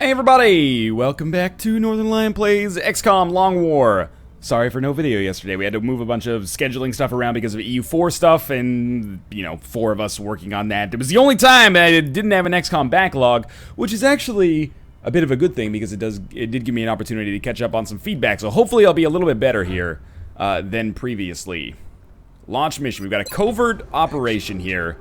Hey everybody! Welcome back to Northernlion Plays XCOM Long War. Sorry for no video yesterday. We had to move a bunch of scheduling stuff around because of EU4 stuff, and, you know, 4 of us working on that. It was the only time I didn't have an XCOM backlog, which is actually a bit of a good thing because it did give me an opportunity to catch up on some feedback, so hopefully I'll be a little bit better here than previously. Launch mission. We've got a covert operation here.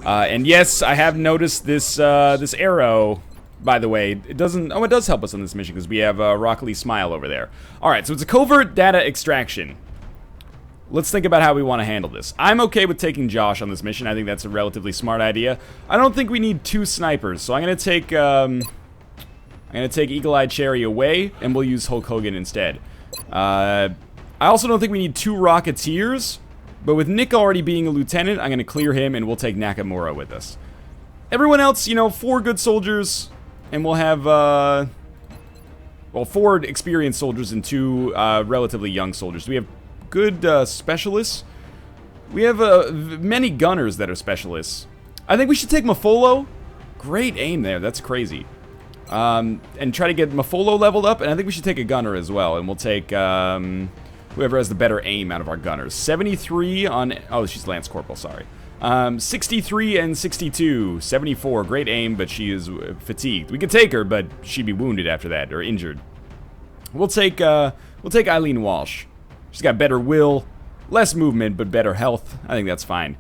And yes, I have noticed this this arrow. By the way, it doesn't... Oh, it does help us on this mission because we have Rockley Smile over there. Alright, so it's a covert data extraction. Let's think about how we want to handle this. I'm okay with taking Josh on this mission. I think that's a relatively smart idea. I don't think we need 2 snipers, so I'm going to take Eagle-Eyed Cherry away, and we'll use Hulk Hogan instead. I also don't think we need 2 Rocketeers, but with Nick already being a lieutenant, I'm going to clear him, and we'll take Nakamura with us. Everyone else, you know, 4 good soldiers... And we'll have, well, 4 experienced soldiers and 2 relatively young soldiers. We have good specialists. We have many gunners that are specialists. I think we should take Mafolo. Great aim there. That's crazy. And try to get Mafolo leveled up. And I think we should take a gunner as well. And we'll take whoever has the better aim out of our gunners. 73 on... Oh, she's Lance Corporal, sorry. 63 and 62, 74, great aim, but she is fatigued. We could take her, but she'd be wounded after that, or injured. We'll take Eileen Walsh. She's got better will, less movement, but better health. I think that's fine.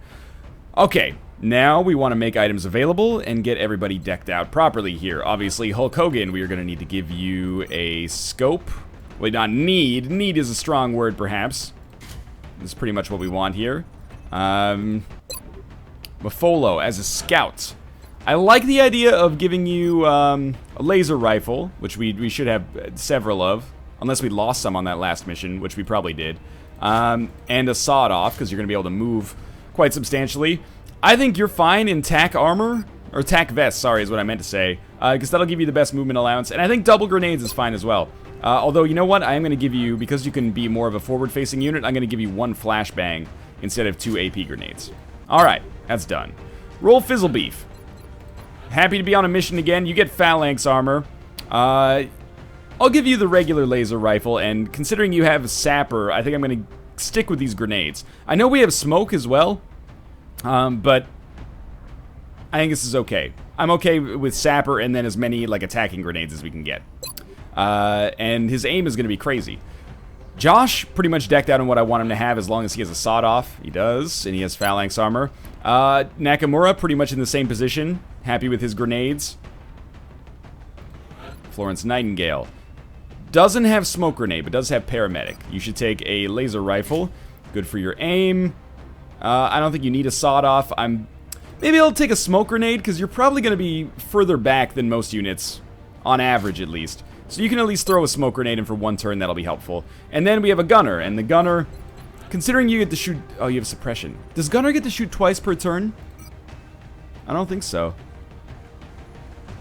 Okay, now we want to make items available and get everybody decked out properly here. Obviously, Hulk Hogan, we are going to need to give you a scope. Well, not need. Need is a strong word, perhaps. This is pretty much what we want here. Mafolo as a scout. I like the idea of giving you a laser rifle, which we should have several of, unless we lost some on that last mission, which we probably did, and a sawed-off, because you're going to be able to move quite substantially. I think you're fine in tack armor, or tack vest, sorry, is what I meant to say, because that'll give you the best movement allowance, and I think double grenades is fine as well. Although, you know what, I am going to give you, because you can be more of a forward-facing unit, I'm going to give you 1 flashbang instead of 2 AP grenades. Alright, that's done. Roll Fizzle Beef. Happy to be on a mission again. You get phalanx armor. I'll give you the regular laser rifle, and considering you have sapper, I think I'm going to stick with these grenades. I know we have smoke as well, but I think this is okay. I'm okay with sapper and then as many like attacking grenades as we can get. And his aim is going to be crazy. Josh, pretty much decked out on what I want him to have as long as he has a sawed-off. He does, and he has phalanx armor. Nakamura, pretty much in the same position. Happy with his grenades. Florence Nightingale. Doesn't have smoke grenade, but does have paramedic. You should take a laser rifle. Good for your aim. I don't think you need a sawed-off. Maybe I'll take a smoke grenade, because you're probably going to be further back than most units. On average, at least. So you can at least throw a smoke grenade in for 1 turn, that'll be helpful. And then we have a gunner, and the gunner, considering you get to shoot... Oh, you have suppression. Does gunner get to shoot twice per turn? I don't think so.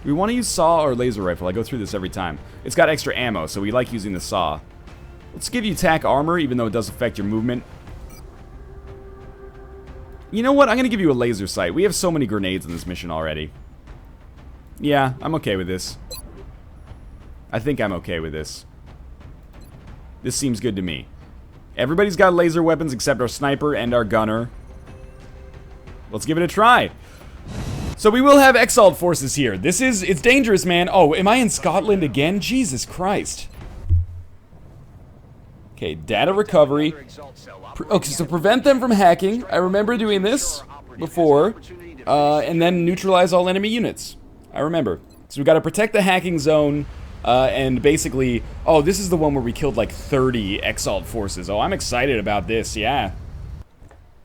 We want to use saw or laser rifle. I go through this every time. It's got extra ammo, so we like using the saw. Let's give you tack armor, even though it does affect your movement. You know what? I'm going to give you a laser sight. We have so many grenades in this mission already. Yeah, I'm okay with this. I think I'm okay with this. This seems good to me. Everybody's got laser weapons except our sniper and our gunner. Let's give it a try. So we will have Exalt forces here. It's dangerous, man. Oh, am I in Scotland again? Jesus Christ. Okay, data recovery. Okay, so prevent them from hacking. I remember doing this before. And then neutralize all enemy units. I remember. So we've got to protect the hacking zone. And basically, oh, this is the one where we killed like 30 Exalt forces. Oh, I'm excited about this, yeah.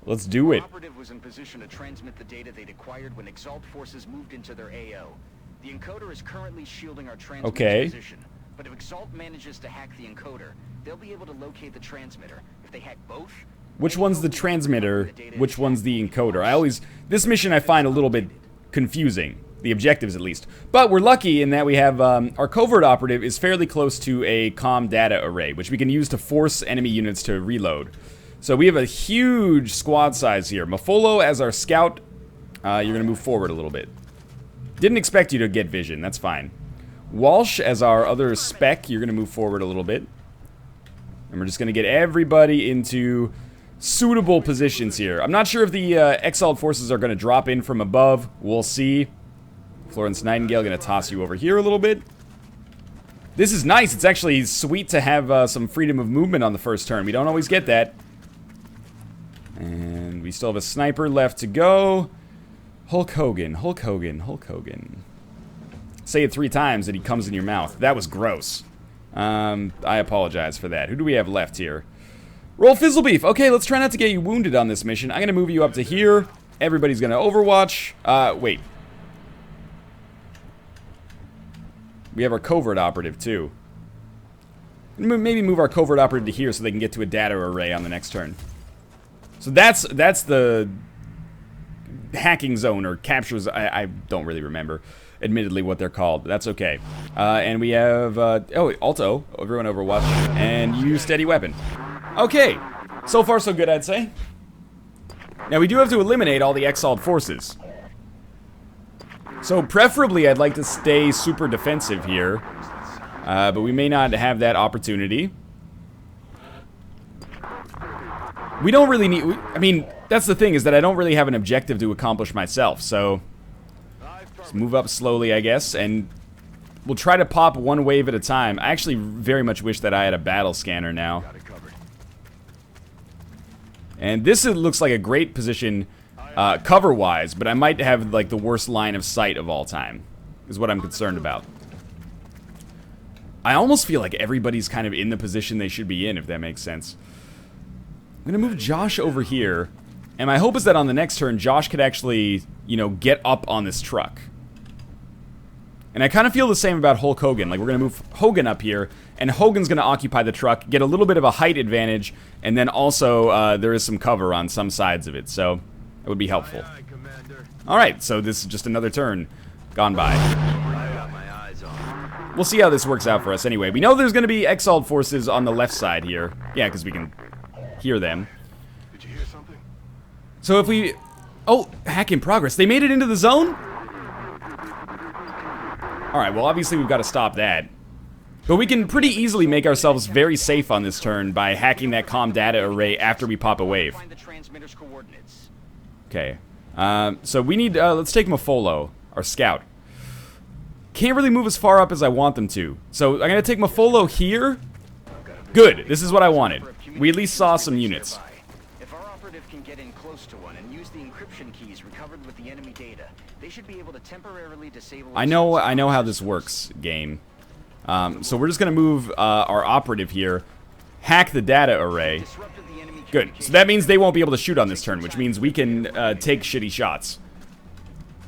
Let's do it. The operative was in position to transmit the data they'd acquired when Exalt forces moved into their AO. The encoder is currently shielding our transmitter's position. But if Exalt manages to hack the encoder, they'll be able to locate the transmitter. If they hack both... Which one's the transmitter? Which one's the encoder? This mission I find a little bit confusing. The objectives, at least. But we're lucky in that we have, our covert operative is fairly close to a comm data array, which we can use to force enemy units to reload. So we have a huge squad size here. Mafolo as our scout. You're going to move forward a little bit. Didn't expect you to get vision, that's fine. Walsh, as our other spec, you're going to move forward a little bit. And we're just going to get everybody into suitable positions here. I'm not sure if the Exiled forces are going to drop in from above. We'll see. Florence Nightingale going to toss you over here a little bit. This is nice. It's actually sweet to have some freedom of movement on the first turn. We don't always get that. And we still have a sniper left to go. Hulk Hogan, Hulk Hogan, Hulk Hogan. Say it 3 times and he comes in your mouth. That was gross. I apologize for that. Who do we have left here? Roll Fizzlebeef. Okay, let's try not to get you wounded on this mission. I'm going to move you up to here. Everybody's going to overwatch. Wait. We have our covert operative, too. Maybe move our covert operative to here so they can get to a data array on the next turn. So that's the hacking zone or captures. I don't really remember, admittedly, what they're called, but that's okay. And we have, Alto, everyone overwatch, and you steady weapon. Okay, so far so good, I'd say. Now we do have to eliminate all the Exiled forces. So preferably I'd like to stay super defensive here, but we may not have that opportunity. We don't really need, I mean, that's the thing, is that I don't really have an objective to accomplish myself, so just move up slowly, I guess, and we'll try to pop one wave at a time. I actually very much wish that I had a battle scanner now. And this looks like a great position cover-wise, but I might have, like, the worst line of sight of all time, is what I'm concerned about. I almost feel like everybody's kind of in the position they should be in, if that makes sense. I'm gonna move Josh over here, and my hope is that on the next turn, Josh could actually, you know, get up on this truck. And I kind of feel the same about Hulk Hogan. Like, we're gonna move Hogan up here, and Hogan's gonna occupy the truck, get a little bit of a height advantage, and then also, there is some cover on some sides of it, so it would be helpful. Alright, so this is just another turn gone by. We'll see how this works out for us anyway. We know there's gonna be Exiled forces on the left side here. Yeah, because we can hear them. Did you hear something? So if we... Oh, hack in progress. They made it into the zone? Alright, well obviously we've got to stop that. But we can pretty easily make ourselves very safe on this turn by hacking that comm data array after we pop a wave. Okay. So we need... let's take Mafolo, our scout. Can't really move as far up as I want them to. So I'm going to take Mafolo here. Good. This is what I wanted. We at least saw some units. If our operative can get in close to one and use the encryption keys recovered with the enemy data, they should be able to temporarily disable... I know how this works, game. So we're just going to move our operative here, hack the data array. Good. So that means they won't be able to shoot on this turn, which means we can take shitty shots.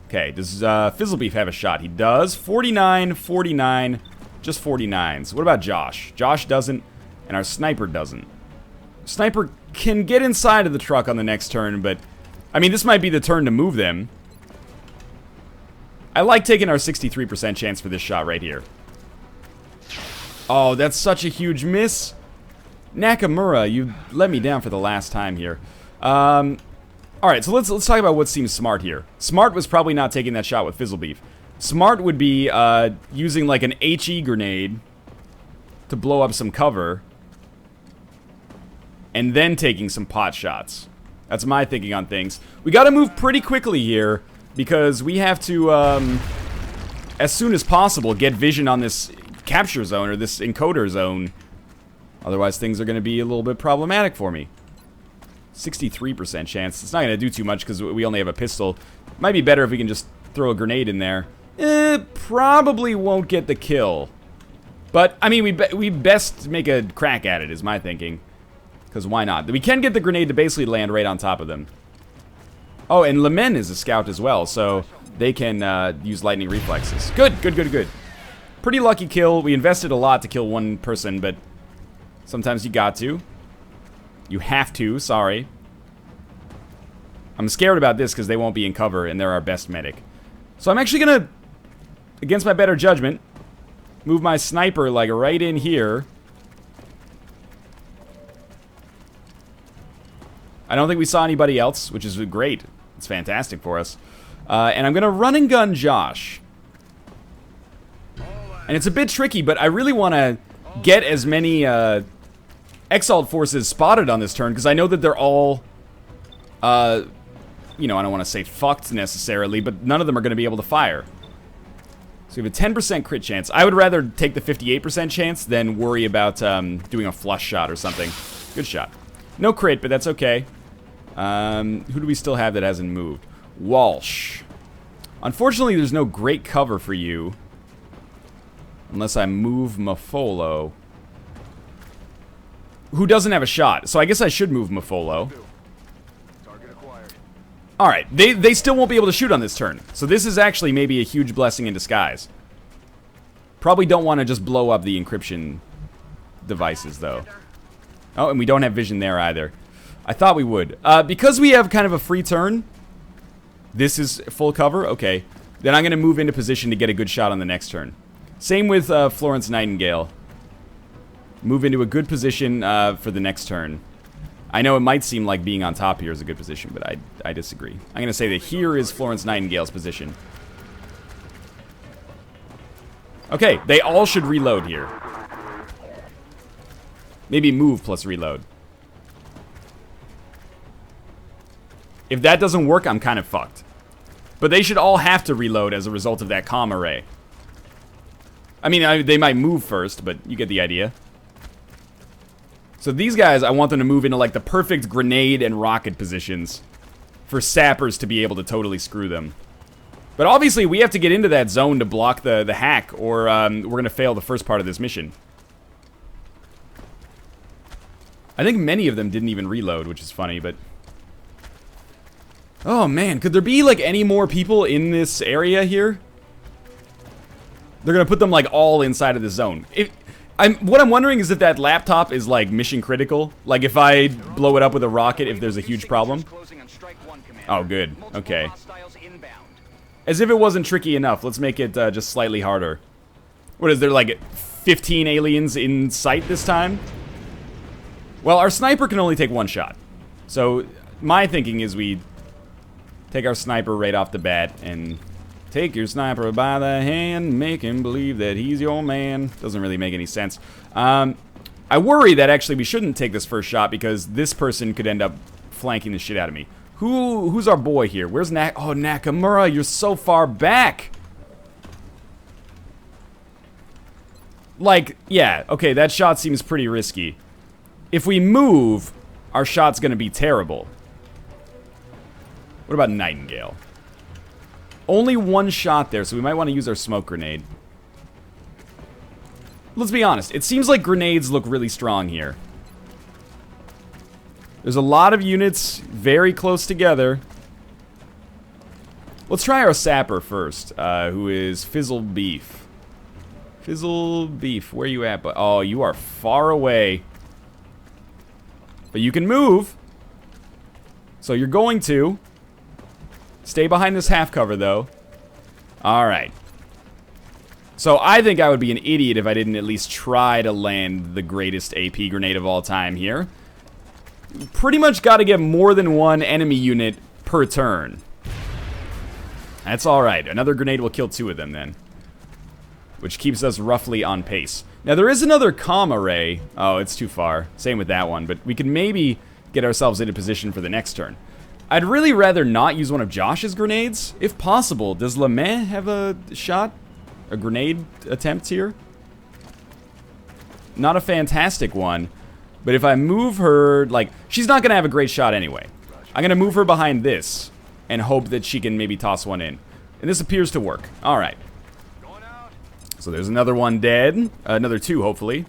Okay, does Fizzlebeef have a shot? He does. 49, 49, just 49s. What about Josh? Josh doesn't, and our sniper doesn't. Sniper can get inside of the truck on the next turn, but... I mean, this might be the turn to move them. I like taking our 63% chance for this shot right here. Oh, that's such a huge miss. Nakamura, you let me down for the last time here. Alright, so let's talk about what seems smart here. Smart was probably not taking that shot with Fizzlebeef. Smart would be using like an HE grenade to blow up some cover, and then taking some pot shots. That's my thinking on things. We gotta move pretty quickly here, because we have to, as soon as possible, get vision on this capture zone, or this encoder zone. Otherwise, things are gonna be a little bit problematic for me. 63% chance. It's not gonna do too much, because we only have a pistol. Might be better if we can just throw a grenade in there. Probably won't get the kill. But, I mean, we best make a crack at it, is my thinking. Because why not? We can get the grenade to basically land right on top of them. Oh, and Lemen is a scout as well, so they can use lightning reflexes. Good, good, good, good. Pretty lucky kill. We invested a lot to kill one person, but sometimes you got to. You have to, sorry. I'm scared about this because they won't be in cover, and they're our best medic. So I'm actually gonna, against my better judgment, move my sniper, like, right in here. I don't think we saw anybody else, which is great. It's fantastic for us. And I'm gonna run and gun Josh. And it's a bit tricky, but I really want to get as many Exalt forces spotted on this turn, because I know that they're all, you know, I don't want to say fucked necessarily, but none of them are going to be able to fire. So we have a 10% crit chance. I would rather take the 58% chance than worry about doing a flush shot or something. Good shot. No crit, but that's okay. Who do we still have that hasn't moved? Walsh. Unfortunately, there's no great cover for you. Unless I move Mafolo. Who doesn't have a shot. So I guess I should move Mafolo. Alright, they still won't be able to shoot on this turn. So this is actually maybe a huge blessing in disguise. Probably don't want to just blow up the encryption devices, though. Oh, and we don't have vision there either. I thought we would. Because we have kind of a free turn, this is full cover, okay. Then I'm going to move into position to get a good shot on the next turn. Same with Florence Nightingale. Move into a good position for the next turn. I know it might seem like being on top here is a good position, but I disagree. I'm going to say that here is Florence Nightingale's position. Okay, they all should reload here. Maybe move plus reload. If that doesn't work, I'm kind of fucked. But they should all have to reload as a result of that comm array. I mean, they might move first, but you get the idea. So these guys, I want them to move into like the perfect grenade and rocket positions for sappers to be able to totally screw them. But obviously, we have to get into that zone to block the hack, or we're going to fail the first part of this mission. I think many of them didn't even reload, which is funny, but... Oh man, could there be like any more people in this area here? They're going to put them like all inside of the zone. What I'm wondering is if that laptop is like mission critical. Like if I blow it up with a rocket, if there's a huge problem. Oh, good. Okay. As if it wasn't tricky enough. Let's make it just slightly harder. What is there, like 15 aliens in sight this time? Well, our sniper can only take one shot. So my thinking is we take our sniper right off the bat and... Take your sniper by the hand, make him believe that he's your man. Doesn't really make any sense. I worry that actually we shouldn't take this first shot because this person could end up flanking the shit out of me. Who's our boy here? Where's Oh, Nakamura, you're so far back. Like, yeah, okay, that shot seems pretty risky. If we move, our shot's gonna be terrible. What about Nightingale? Only one shot there, so we might want to use our smoke grenade. Let's be honest, it seems like grenades look really strong here. There's a lot of units very close together. Let's try our sapper first, who is Fizzle Beef. Fizzle Beef, where are you at? Oh, you are far away. But you can move. So you're going to. Stay behind this half cover, though. Alright. So I think I would be an idiot if I didn't at least try to land the greatest AP grenade of all time here. Pretty much got to get more than one enemy unit per turn. That's alright. Another grenade will kill 2 of them, then. Which keeps us roughly on pace. Now, there is another comm array. Oh, it's too far. Same with that one. But we can maybe get ourselves into position for the next turn. I'd really rather not use one of Josh's grenades, if possible. Does LeMay have a shot? A grenade attempt here? Not a fantastic one. But if I move her, like, she's not going to have a great shot anyway. I'm going to move her behind this and hope that she can maybe toss one in. And this appears to work. Alright. So there's another one dead. Another 2, hopefully.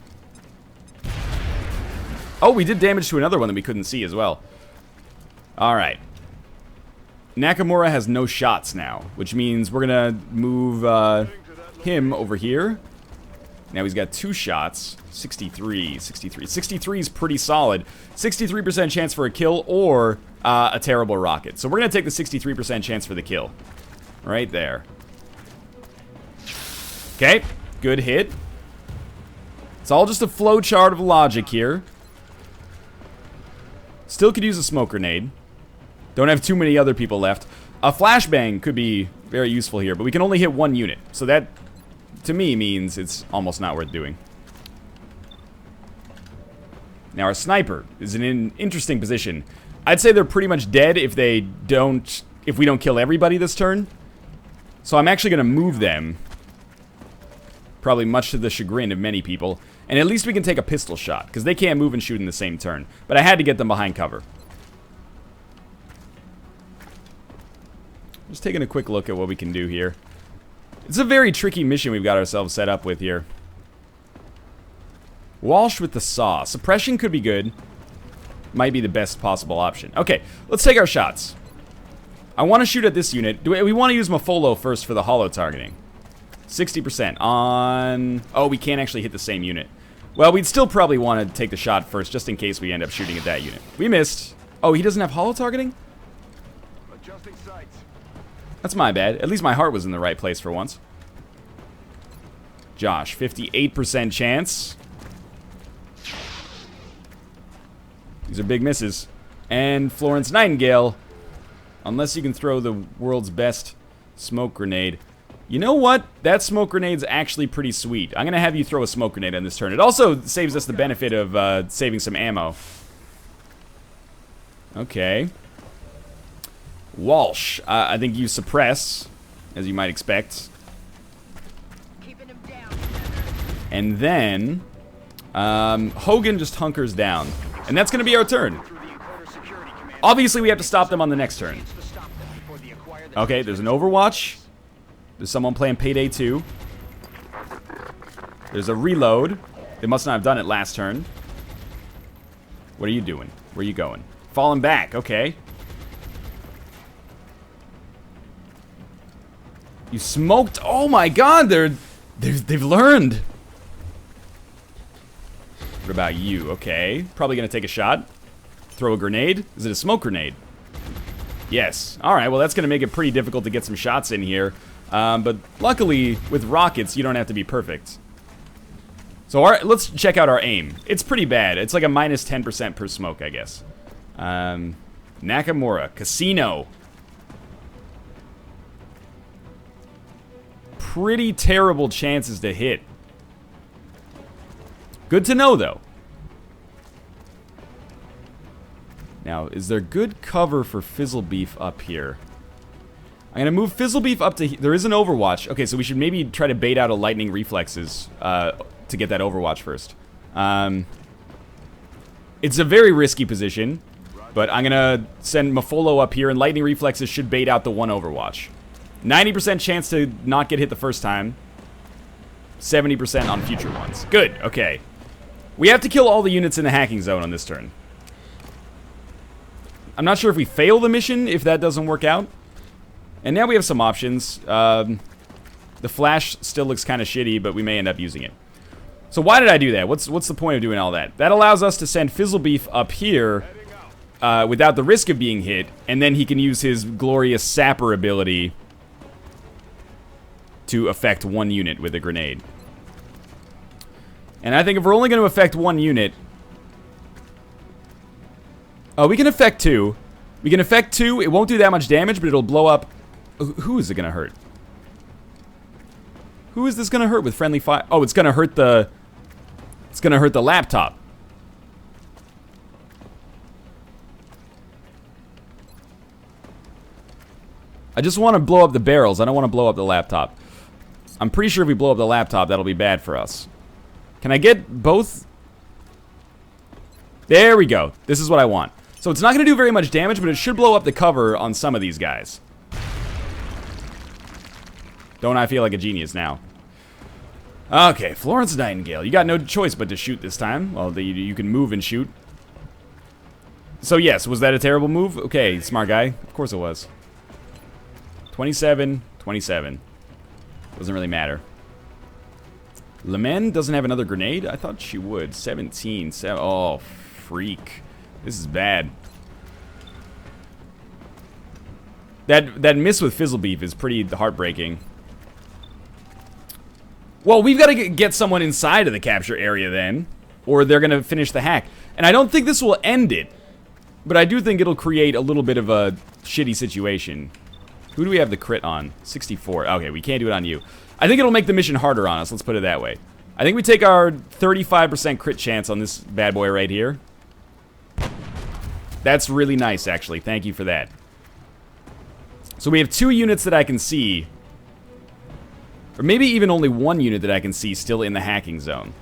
Oh, we did damage to another one that we couldn't see as well. Alright. Nakamura has no shots now, which means we're gonna move him over here. Now he's got 2 shots. 63. 63 is pretty solid. 63% chance for a kill or a terrible rocket. So we're gonna take the 63% chance for the kill. Right there. Okay, good hit. It's all just a flow chart of logic here. Still could use a smoke grenade. Don't have too many other people left. A flashbang could be very useful here, but we can only hit 1 unit. So that to me means it's almost not worth doing. Now our sniper is in an interesting position. I'd say they're pretty much dead if we don't kill everybody this turn. So I'm actually going to move them. Probably much to the chagrin of many people. And at least we can take a pistol shot, because they can't move and shoot in the same turn. But I had to get them behind cover. Just taking a quick look at what we can do here. It's a very tricky mission we've got ourselves set up with here. Walsh with the saw. Suppression could be good. Might be the best possible option. Okay, let's take our shots. I want to shoot at this unit. We want to use Mafolo first for the hollow targeting. 60% on... Oh, we can't actually hit the same unit. Well, we'd still probably want to take the shot first, just in case we end up shooting at that unit. We missed. Oh, he doesn't have hollow targeting? Adjusting sights. That's my bad. At least my heart was in the right place for once. Josh, 58% chance. These are big misses. And Florence Nightingale, unless you can throw the world's best smoke grenade. You know what? That smoke grenade's actually pretty sweet. I'm going to have you throw a smoke grenade on this turn. It also saves us the benefit of saving some ammo. Okay. Walsh, I think you suppress, as you might expect. Keeping him down. And then, Hogan just hunkers down. And that's going to be our turn. Obviously, we have to stop them on the next turn. Okay, there's an Overwatch. There's someone playing Payday 2. There's a reload. They must not have done it last turn. What are you doing? Where are you going? Falling back, okay. You smoked. Oh my god, they've learned. What about you? Okay. Probably gonna take a shot. Throw a grenade. Is it a smoke grenade? Yes. Alright, well that's gonna make it pretty difficult to get some shots in here. But luckily, with rockets, you don't have to be perfect. So let's check out our aim. It's pretty bad. It's like a minus 10% per smoke, I guess. Nakamura. Casino. Pretty terrible chances to hit. Good to know, though. Now, is there good cover for Fizzlebeef up here? I'm gonna move Fizzlebeef up to... There is an Overwatch. Okay, so we should maybe try to bait out a Lightning Reflexes to get that Overwatch first. It's a very risky position, but I'm gonna send Mafolo up here, and Lightning Reflexes should bait out the one Overwatch. 90% chance to not get hit the first time. 70% on future ones. Good, okay. We have to kill all the units in the hacking zone on this turn. I'm not sure if we fail the mission, if that doesn't work out. And now we have some options. The flash still looks kind of shitty, but we may end up using it. So why did I do that? What's the point of doing all that? That allows us to send Fizzlebeef up here without the risk of being hit, and then he can use his glorious Sapper ability to affect one unit with a grenade. And I think if we're only going to affect one unit... Oh, we can affect two. We can affect two. It won't do that much damage, but it'll blow up... Who is it going to hurt? Who is this going to hurt with friendly fire? Oh, it's going to hurt the... It's going to hurt the laptop. I just want to blow up the barrels. I don't want to blow up the laptop. I'm pretty sure if we blow up the laptop, that'll be bad for us. Can I get both? There we go. This is what I want. So it's not going to do very much damage, but it should blow up the cover on some of these guys. Don't I feel like a genius now? Okay, Florence Nightingale. You got no choice but to shoot this time. Well, you can move and shoot. So yes, was that a terrible move? Okay, smart guy. Of course it was. 27, 27. Doesn't really matter. Lemen doesn't have another grenade? I thought she would. 17. Oh, freak. This is bad. That miss with Fizzlebeef is pretty heartbreaking. Well, we've got to get someone inside of the capture area then, or they're going to finish the hack. And I don't think this will end it, but I do think it'll create a little bit of a shitty situation. Who do we have the crit on? 64. Okay, we can't do it on you. I think it'll make the mission harder on us, let's put it that way. I think we take our 35% crit chance on this bad boy right here. That's really nice, actually. Thank you for that. So we have 2 units that I can see. Or maybe even only 1 unit that I can see still in the hacking zone.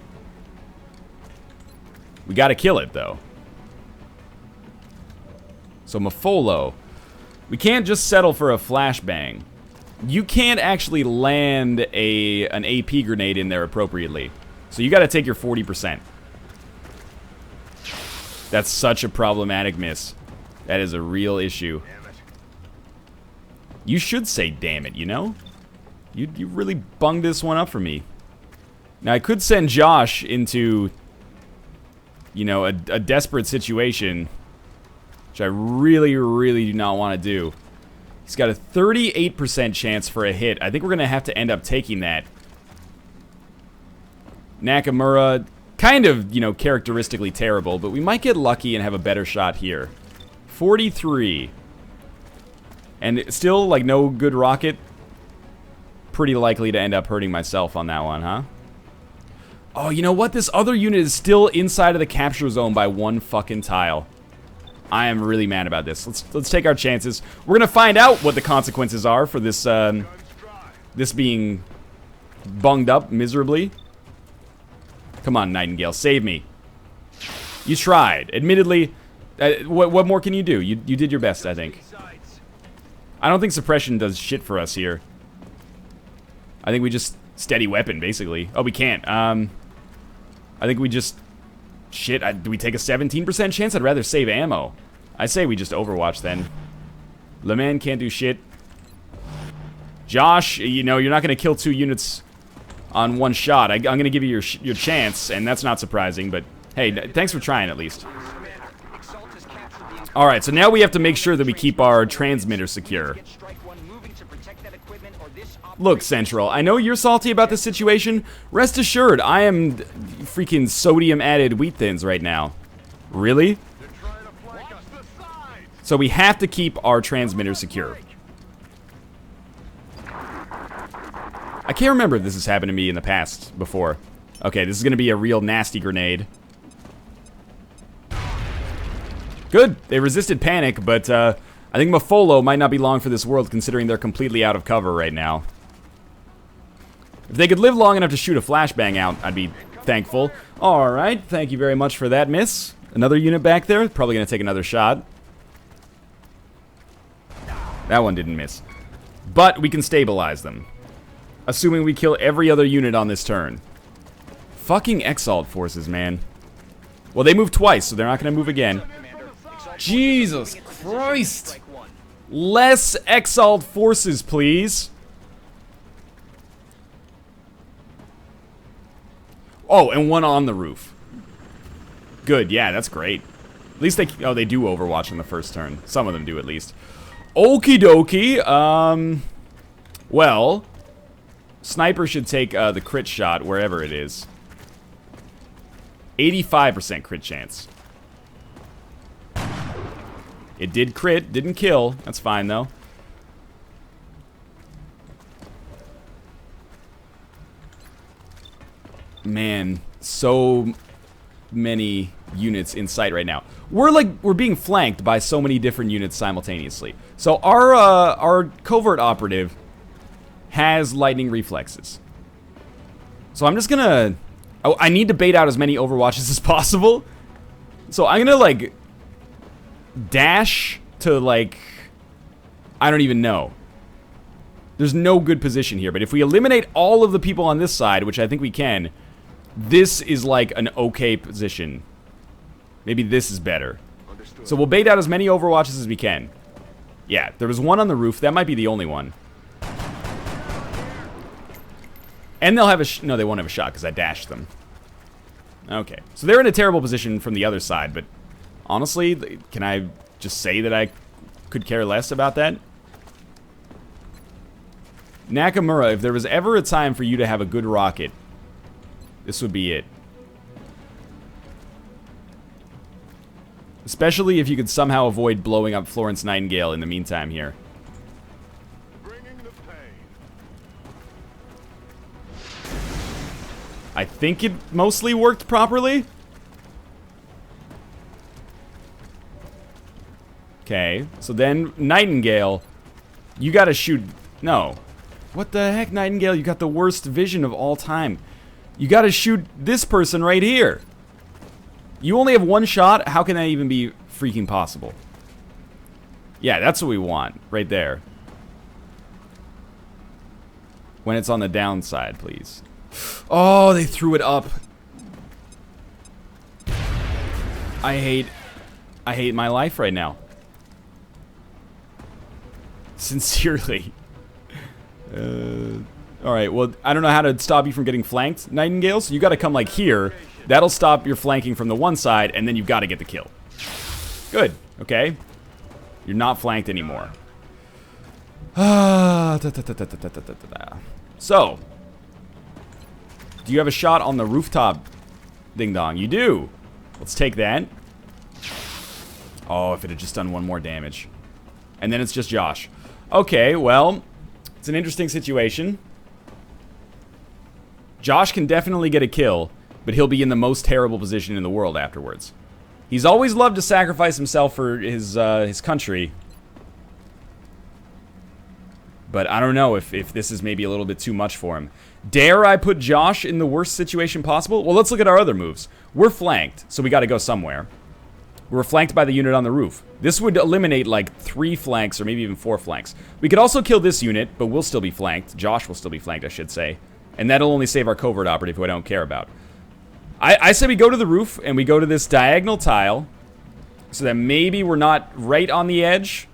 We gotta kill it, though. So Mafolo. We can't just settle for a flashbang. You can't actually land an AP grenade in there appropriately. So you gotta take your 40%. That's such a problematic miss. That is a real issue. You should say damn it, you know? You really bunged this one up for me. Now I could send Josh into, you know, a desperate situation, which I really, really do not want to do. He's got a 38% chance for a hit. I think we're going to have to end up taking that. Nakamura, kind of, you know, characteristically terrible, but we might get lucky and have a better shot here. 43. And still, like, no good rocket. Pretty likely to end up hurting myself on that one, huh? Oh, you know what? This other unit is still inside of the capture zone by 1 fucking tile. I am really mad about this. Let's take our chances. We're gonna find out what the consequences are for this this being bunged up miserably. Come on, Nightingale, save me. You tried. Admittedly, what more can you do? You did your best, I think. I don't think suppression does shit for us here. I think we just steady weapon, basically. Oh, we can't. I think we just... Shit, do we take a 17% chance? I'd rather save ammo. I say we just Overwatch, then. Le Man can't do shit. Josh, you know, you're not going to kill 2 units on 1 shot. I'm going to give you your chance, and that's not surprising, but hey, thanks for trying at least. Alright, so now we have to make sure that we keep our transmitter secure. Look, Central, I know you're salty about this situation. Rest assured, I am freaking sodium-added wheat thins right now. Really? So we have to keep our transmitter secure. I can't remember if this has happened to me in the past before. Okay, this is going to be a real nasty grenade. Good, they resisted panic, but I think Mafolo might not be long for this world considering they're completely out of cover right now. If they could live long enough to shoot a flashbang out, I'd be thankful. Alright, thank you very much for that, miss. Another unit back there, probably going to take another shot. That one didn't miss. But we can stabilize them. Assuming we kill every other unit on this turn. Fucking Exalt forces, man. Well, they moved twice, so they're not going to move again. Jesus Christ! Less Exalt forces, please. Oh, and 1 on the roof. Good, yeah, that's great. At least they... Oh, they do Overwatch on the first turn. Some of them do, at least. Okie dokie. Well... Sniper should take the crit shot wherever it is. 85% crit chance. It did crit, didn't kill. That's fine, though. Man, so many units in sight right now. We're being flanked by so many different units simultaneously. So our covert operative has lightning reflexes. So I'm just gonna... Oh, I need to bait out as many Overwatches as possible. So I'm gonna, like, dash to, like... I don't even know. There's no good position here. But if we eliminate all of the people on this side, which I think we can... This is like an okay position. Maybe this is better. So we'll bait out as many Overwatches as we can. Yeah, there was 1 on the roof. That might be the only one. And they'll have a... No, they won't have a shot because I dashed them. Okay. So they're in a terrible position from the other side, but honestly, can I just say that I could care less about that? Nakamura, if there was ever a time for you to have a good rocket, this would be it. Especially if you could somehow avoid blowing up Florence Nightingale in the meantime here. I think it mostly worked properly. Okay, so then Nightingale, you gotta shoot... No. What the heck, Nightingale? You got the worst vision of all time. You gotta shoot this person right here. You only have one shot? How can that even be freaking possible? Yeah, that's what we want, right there. When it's on the downside, please. Oh, they threw it up. I hate my life right now. Sincerely. Alright, well, I don't know how to stop you from getting flanked, Nightingale, so you gotta come like here. That'll stop your flanking from the one side, and then you've gotta get the kill. Good, okay. You're not flanked anymore. So, do you have a shot on the rooftop, Ding Dong? You do. Let's take that. Oh, if it had just done one more damage. And then it's just Josh. Okay, well, it's an interesting situation. Josh can definitely get a kill, but he'll be in the most terrible position in the world afterwards. He's always loved to sacrifice himself for his country. But I don't know if this is maybe a little bit too much for him. Dare I put Josh in the worst situation possible? Well, let's look at our other moves. We're flanked, so we gotta go somewhere. We're flanked by the unit on the roof. This would eliminate like 3 flanks or maybe even 4 flanks. We could also kill this unit, but we'll still be flanked. Josh will still be flanked, I should say. And that'll only save our covert operative, who I don't care about. I say we go to the roof and we go to this diagonal tile so that maybe we're not right on the edge.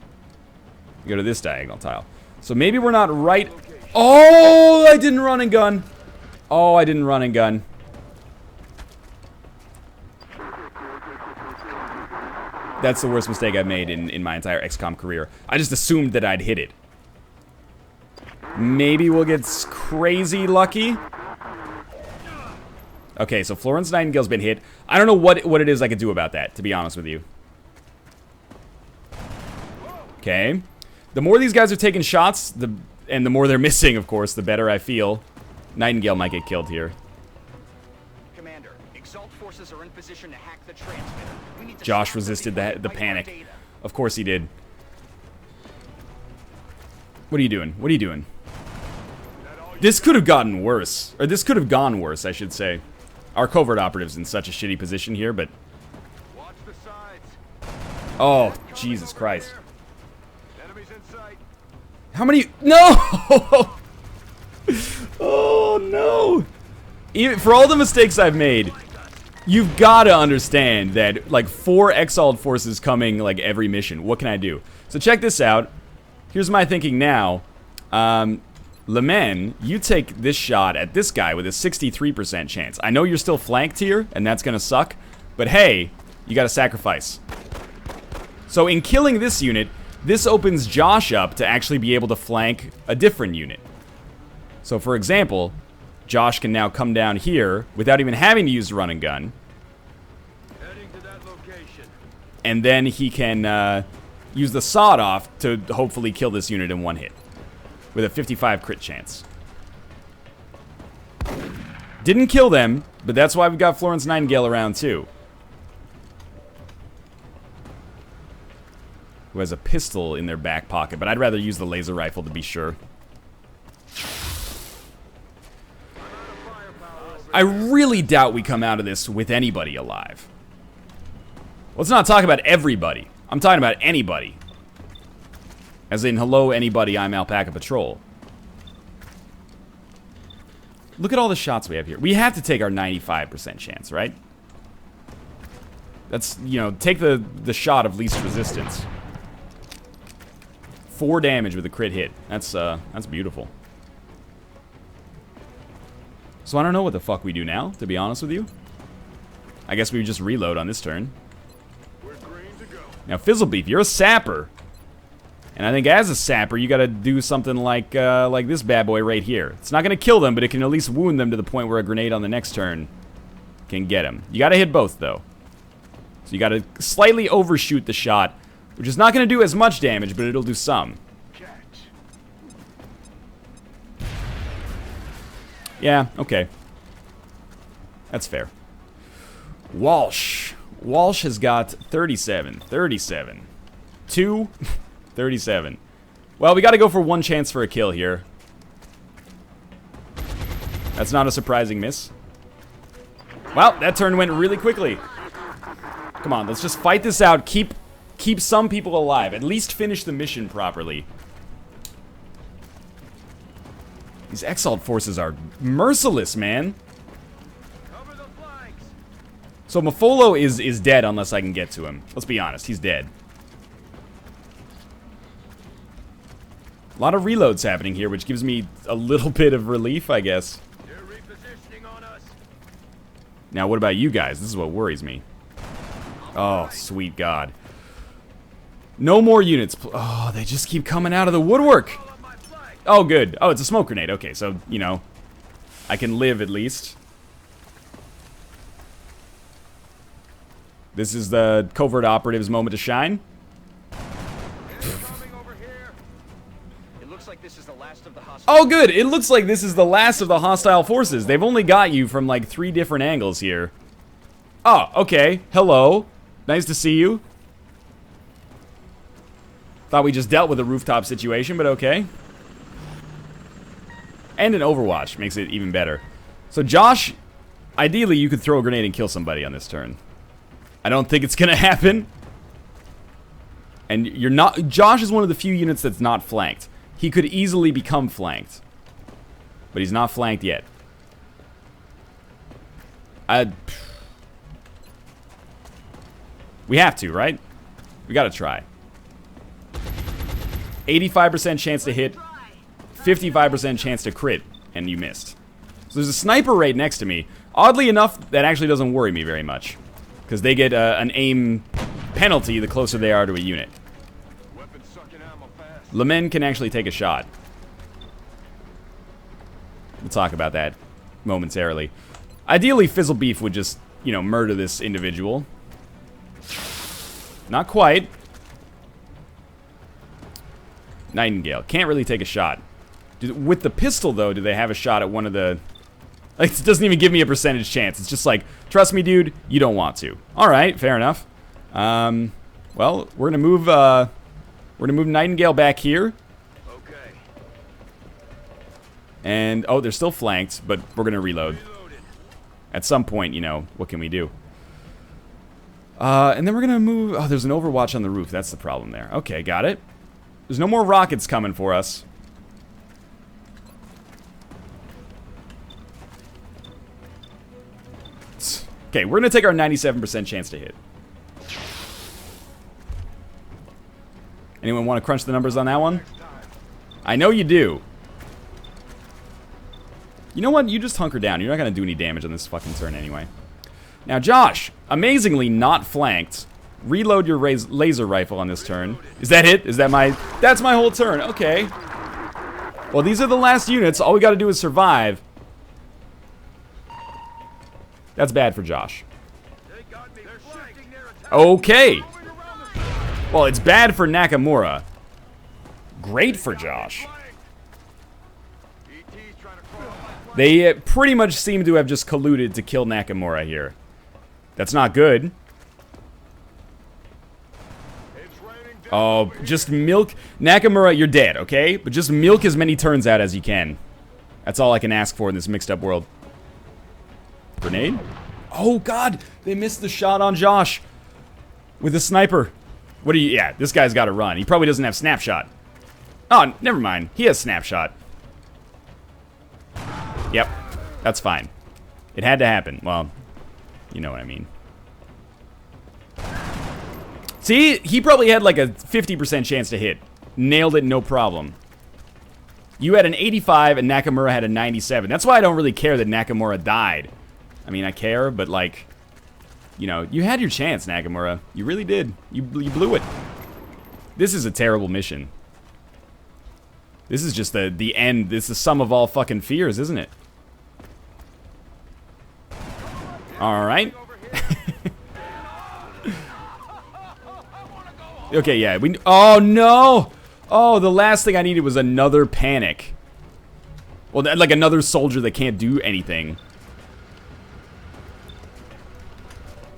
We go to this diagonal tile. So maybe we're not right... Oh, I didn't run and gun. Oh, I didn't run and gun. That's the worst mistake I've made in my entire XCOM career. I just assumed that I'd hit it. Maybe we'll get crazy lucky. Okay, so Florence Nightingale's been hit. I don't know what it is I could do about that, to be honest with you. Okay. The more these guys are taking shots, and the more they're missing, of course, the better I feel. Nightingale might get killed here. Commander, Exalt forces are in position to hack the transmitter. We need to Josh resisted the panic. Of course he did. What are you doing? What are you doing? This could have gotten worse. Or this could have gone worse, I should say. Our covert operative's in such a shitty position here, but... Watch the sides. Oh, Jesus Christ. Enemies in sight. How many... No! Oh, no! Even, for all the mistakes I've made, you've got to understand that, like, 4 exiled forces coming, like, every mission. What can I do? So check this out. Here's my thinking now. Lemen, you take this shot at this guy with a 63% chance. I know you're still flanked here, and that's gonna suck, but hey, you gotta sacrifice. So in killing this unit, this opens Josh up to actually be able to flank a different unit. So for example, Josh can now come down here without even having to use the run and gun. Heading to that location. And then he can use the sawed off to hopefully kill this unit in one hit. With a 55 crit chance. Didn't kill them, but that's why we've got Florence Nightingale around too. Who has a pistol in their back pocket, but I'd rather use the laser rifle to be sure. I really doubt we come out of this with anybody alive. Let's not talk about everybody. I'm talking about anybody. As in, hello, anybody, I'm Alpaca Patrol. Look at all the shots we have here. We have to take our 95% chance, right? That's, you know, take the shot of least resistance. 4 damage with a crit hit. That's beautiful. So I don't know what the fuck we do now, to be honest with you. I guess we would just reload on this turn. We're green to go. Now, Fizzlebeef, you're a sapper. And I think as a sapper, you gotta do something like this bad boy right here. It's not gonna kill them, but it can at least wound them to the point where a grenade on the next turn can get them. You gotta hit both, though. So you gotta slightly overshoot the shot, which is not gonna do as much damage, but it'll do some. Catch. Yeah, okay. That's fair. Walsh. Walsh has got 37. 37. 2. 37. Well, we got to go for one chance for a kill here. That's not a surprising miss. Well, that turn went really quickly. Come on, let's just fight this out. Keep some people alive. At least finish the mission properly. These Exalt forces are merciless, man. Cover the flanks. So Mafolo is dead unless I can get to him. Let's be honest, he's dead. A lot of reloads happening here, which gives me a little bit of relief, I guess. They're repositioning on us. Now, what about you guys? This is what worries me. Oh, sweet God. No more units. Oh, they just keep coming out of the woodwork. All on my flank. Oh, good. Oh, it's a smoke grenade. Okay, so, you know, I can live at least. This is the covert operative's moment to shine. Incoming over here. It looks like this is the last of the hostile. Oh, good. It looks like this is the last of the hostile forces. They've only got you from, like, 3 different angles here. Oh, okay. Hello. Nice to see you. Thought we just dealt with a rooftop situation, but okay. And an Overwatch makes it even better. So, Josh, ideally, you could throw a grenade and kill somebody on this turn. I don't think it's gonna happen. And you're not... Josh is one of the few units that's not flanked. He could easily become flanked. But he's not flanked yet. We have to, right? We gotta try. 85% chance to hit. 55% chance to crit. And you missed. So there's a sniper right next to me. Oddly enough, that actually doesn't worry me very much. Because they get an aim penalty the closer they are to a unit. Weapon sucking ammo fast. Lemen can actually take a shot. We'll talk about that momentarily. Ideally, Fizzle Beef would just, you know, murder this individual. Not quite. Nightingale. Can't really take a shot. With the pistol, though, do they have a shot at one of the... Like, it doesn't even give me a percentage chance. It's just like, trust me, dude, you don't want to. Alright, fair enough. Well, we're gonna move Nightingale back here. Okay. And, oh, they're still flanked, but we're gonna reload. Reloaded. At some point, you know, what can we do? And then we're gonna move... Oh, there's an Overwatch on the roof. That's the problem there. Okay, got it. There's no more rockets coming for us. Okay, we're gonna take our 97% chance to hit. Anyone want to crunch the numbers on that one? I know you do. You know what? You just hunker down. You're not gonna do any damage on this fucking turn anyway. Now, Josh, amazingly not flanked. Reload your laser rifle on this turn. Is that it? Is that my... That's my whole turn. Okay. Well, these are the last units. All we gotta do is survive. That's bad for Josh. They got me. They're shifting their attack. Okay. Moving around the side. Well, it's bad for Nakamura. Great for Josh. ET's trying to crawl up my flank. They pretty much seem to have just colluded to kill Nakamura here. That's not good. It's raining down Oh, over here. just milk. Nakamura, you're dead, okay? But just milk as many turns out as you can. That's all I can ask for in this mixed up world. Grenade? Oh, God. They missed the shot on Josh. With a sniper. What do you... Yeah, this guy's got to run. He probably doesn't have snapshot. Oh, never mind. He has snapshot. Yep. That's fine. It had to happen. Well, you know what I mean. See? He probably had like a 50% chance to hit. Nailed it, no problem. You had an 85 and Nakamura had a 97. That's why I don't really care that Nakamura died. I mean, I care, but like... You know, you had your chance, Nakamura. You really did. You blew it. This is a terrible mission. This is just the end. This is the sum of all fucking fears, isn't it? Alright. Okay, yeah. Oh, no! Oh, the last thing I needed was another panic. Well, like another soldier that can't do anything.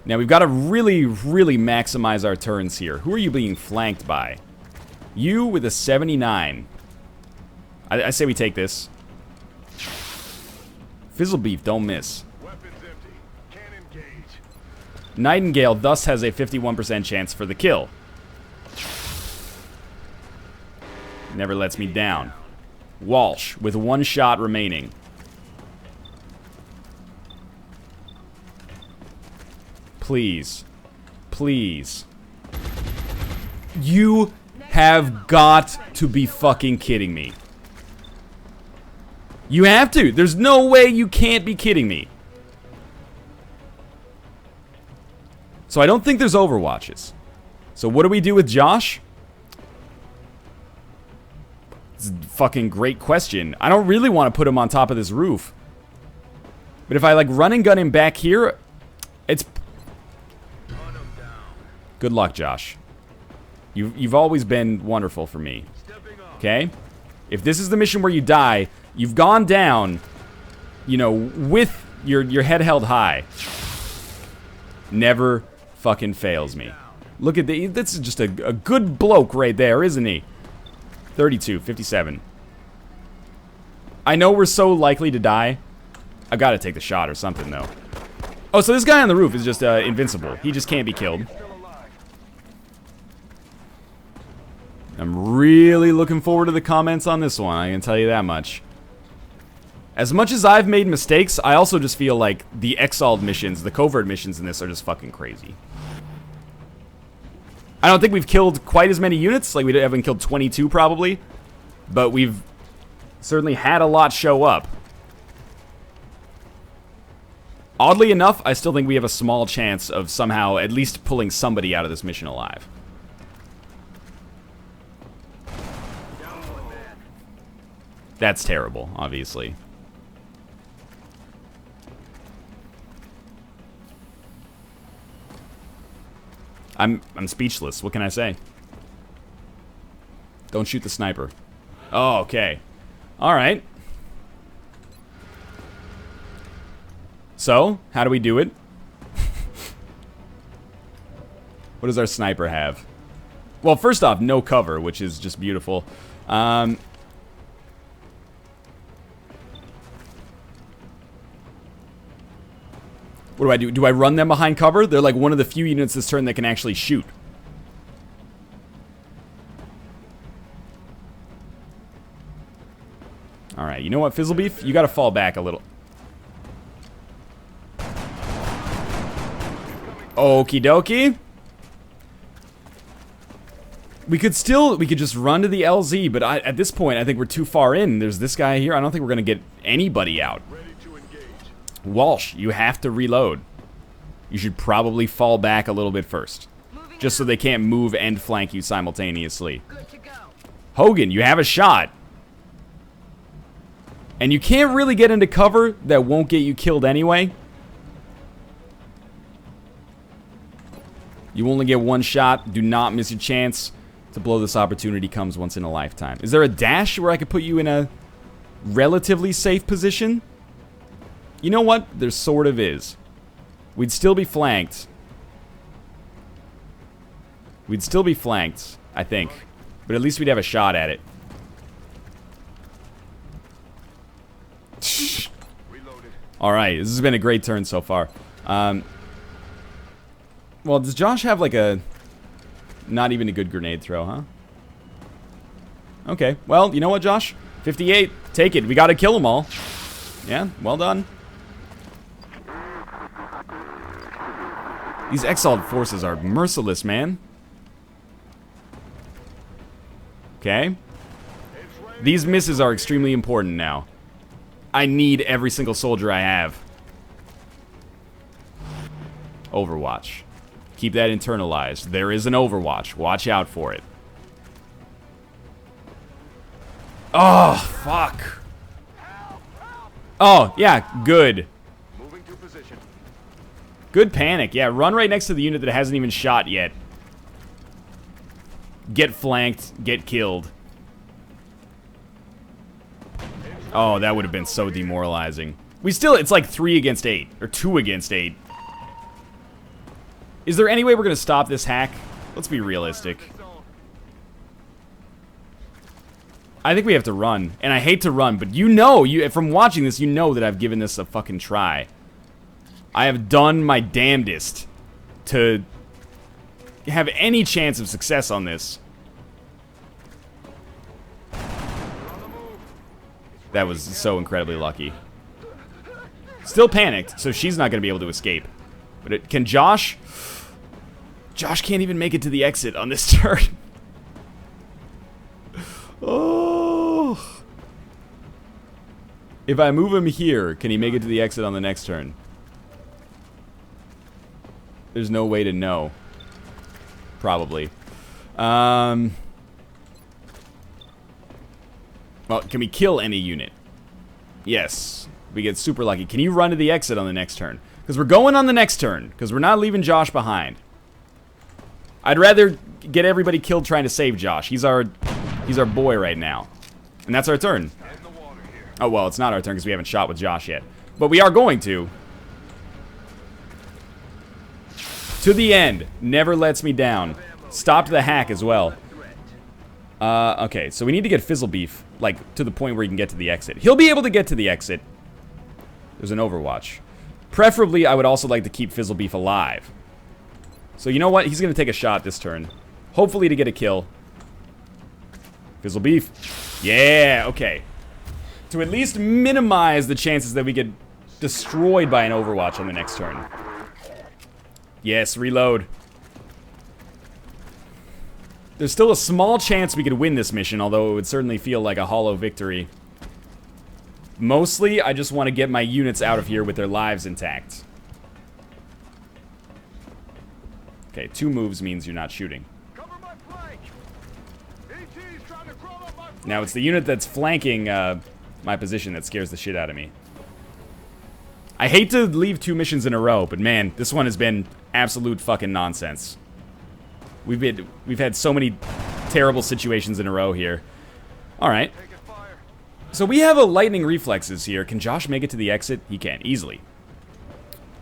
Now we've got to really, really maximize our turns here. Who are you being flanked by? You with a 79. I say we take this. Fizzle Beef, don't miss. Weapons empty. Can't engage. Nightingale thus has a 51% chance for the kill. Never lets me down. Walsh with 1 shot remaining. Please. Please. You have got to be fucking kidding me. You have to. There's no way you can't be kidding me. So I don't think there's overwatches. So what do we do with Josh? It's a fucking great question. I don't really want to put him on top of this roof. But if I like run and gun him back here, it's... Good luck, Josh. You've always been wonderful for me. Okay? If this is the mission where you die, you've gone down, you know, with your head held high. Never fucking fails me. Look at the... This is just a good bloke right there, isn't he? 32, 57. I know we're so likely to die. I've got to take the shot or something, though. Oh, so this guy on the roof is just invincible. He just can't be killed. I'm really looking forward to the comments on this one, I can tell you that much. As much as I've made mistakes, I also just feel like the Exalt missions, the covert missions in this are just fucking crazy. I don't think we've killed quite as many units, like we haven't killed 22 probably, but we've certainly had a lot show up. Oddly enough, I still think we have a small chance of somehow at least pulling somebody out of this mission alive. That's terrible, obviously. I'm speechless. What can I say? Don't shoot the sniper. Oh, okay. All right. So, how do we do it? What does our sniper have? Well, first off, no cover, which is just beautiful. What do I do? Do I run them behind cover? They're like one of the few units this turn that can actually shoot. Alright, you know what, Fizzlebeef? You gotta fall back a little. Okie dokie. We could just run to the LZ, but at this point, I think we're too far in. There's this guy here. I don't think we're gonna get anybody out. Walsh, you have to reload. You should probably fall back a little bit first. Just so they can't move and flank you simultaneously. Hogan, you have a shot. And you can't really get into cover that won't get you killed anyway. You only get one shot. Do not miss your chance to blow. This opportunity comes once in a lifetime. Is there a dash where I could put you in a relatively safe position? You know what? There sort of is. We'd still be flanked. We'd still be flanked, I think. But at least we'd have a shot at it. Alright, this has been a great turn so far. Well, does Josh have like a... Not even a good grenade throw, huh? Okay, well, you know what, Josh? 58, take it. We gotta kill them all. Yeah, well done. These Exalt forces are merciless, man. Okay. These misses are extremely important now. I need every single soldier I have. Overwatch. Keep that internalized. There is an Overwatch. Watch out for it. Oh, fuck. Oh, yeah, good. Good panic. Yeah, run right next to the unit that hasn't even shot yet. Get flanked. Get killed. Oh, that would have been so demoralizing. We still, it's like 3 against 8. Or 2 against 8. Is there any way we're gonna stop this hack? Let's be realistic. I think we have to run, and I hate to run, but you know, from watching this, you know that I've given this a fucking try. I have done my damnedest to have any chance of success on this. That was so incredibly lucky. Still panicked, so she's not going to be able to escape. But can Josh? Josh can't even make it to the exit on this turn. Oh. If I move him here, can he make it to the exit on the next turn? There's no way to know. Probably. Well, can we kill any unit? Yes. We get super lucky. Can you run to the exit on the next turn? Because we're going on the next turn. Because we're not leaving Josh behind. I'd rather get everybody killed trying to save Josh. He's our boy right now. And that's our turn. Oh, well, it's not our turn because we haven't shot with Josh yet. But we are going to. To the end. Never lets me down. Stopped the hack as well. Okay, so we need to get Fizzlebeef, like, to the point where he can get to the exit. He'll be able to get to the exit. There's an Overwatch. Preferably, I would also like to keep Fizzlebeef alive. So you know what? He's going to take a shot this turn. Hopefully to get a kill. Fizzlebeef. Yeah, okay. To at least minimize the chances that we get destroyed by an Overwatch on the next turn. Yes, reload. There's still a small chance we could win this mission, although it would certainly feel like a hollow victory. Mostly, I just want to get my units out of here with their lives intact. Okay, 2 moves means you're not shooting. Now, it's the unit that's flanking my position that scares the shit out of me. I hate to leave 2 missions in a row, but man, this one has been absolute fucking nonsense. We've had so many terrible situations in a row here. Alright. So we have a lightning reflexes here. Can Josh make it to the exit? He can, easily.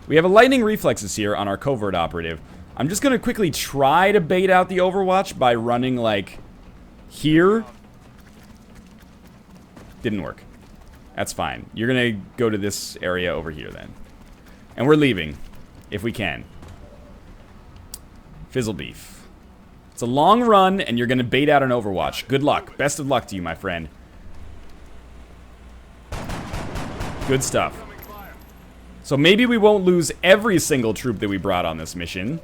We have a lightning reflexes here on our covert operative. I'm just gonna quickly try to bait out the Overwatch by running, like, here. Didn't work. That's fine. You're gonna go to this area over here then. And we're leaving, if we can. Fizzlebeef. It's a long run, and you're gonna bait out an Overwatch. Good luck. Best of luck to you, my friend. Good stuff. So maybe we won't lose every single troop that we brought on this mission.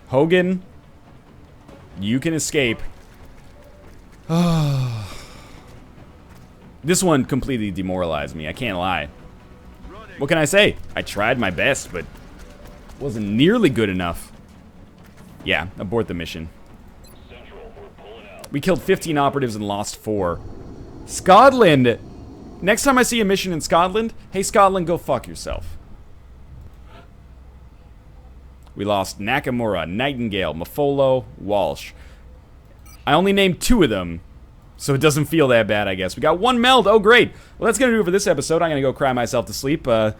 Hogan, you can escape. This one completely demoralized me, I can't lie. What can I say? I tried my best, but wasn't nearly good enough. Yeah, abort the mission. We killed 15 operatives and lost 4. Scotland! Next time I see a mission in Scotland, hey Scotland, go fuck yourself. We lost Nakamura, Nightingale, Mafolo, Walsh. I only named 2 of them, so it doesn't feel that bad, I guess. We got 1 meld, oh great. Well, that's gonna do it for this episode. I'm gonna go cry myself to sleep. If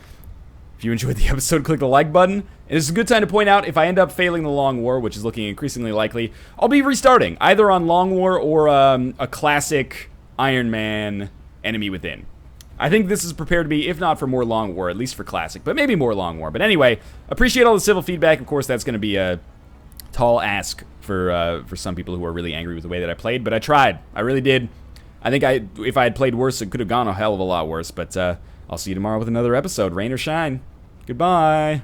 you enjoyed the episode, click the like button. And it's a good time to point out, if I end up failing the Long War, which is looking increasingly likely, I'll be restarting, either on Long War or a classic Iron Man Enemy Within. I think this is prepared to be, if not for more Long War, at least for Classic, but maybe more Long War. But anyway, appreciate all the civil feedback. Of course, that's going to be a tall ask for some people who are really angry with the way that I played, but I tried. I really did. I think if I had played worse, it could have gone a hell of a lot worse, but I'll see you tomorrow with another episode, rain or shine. Goodbye.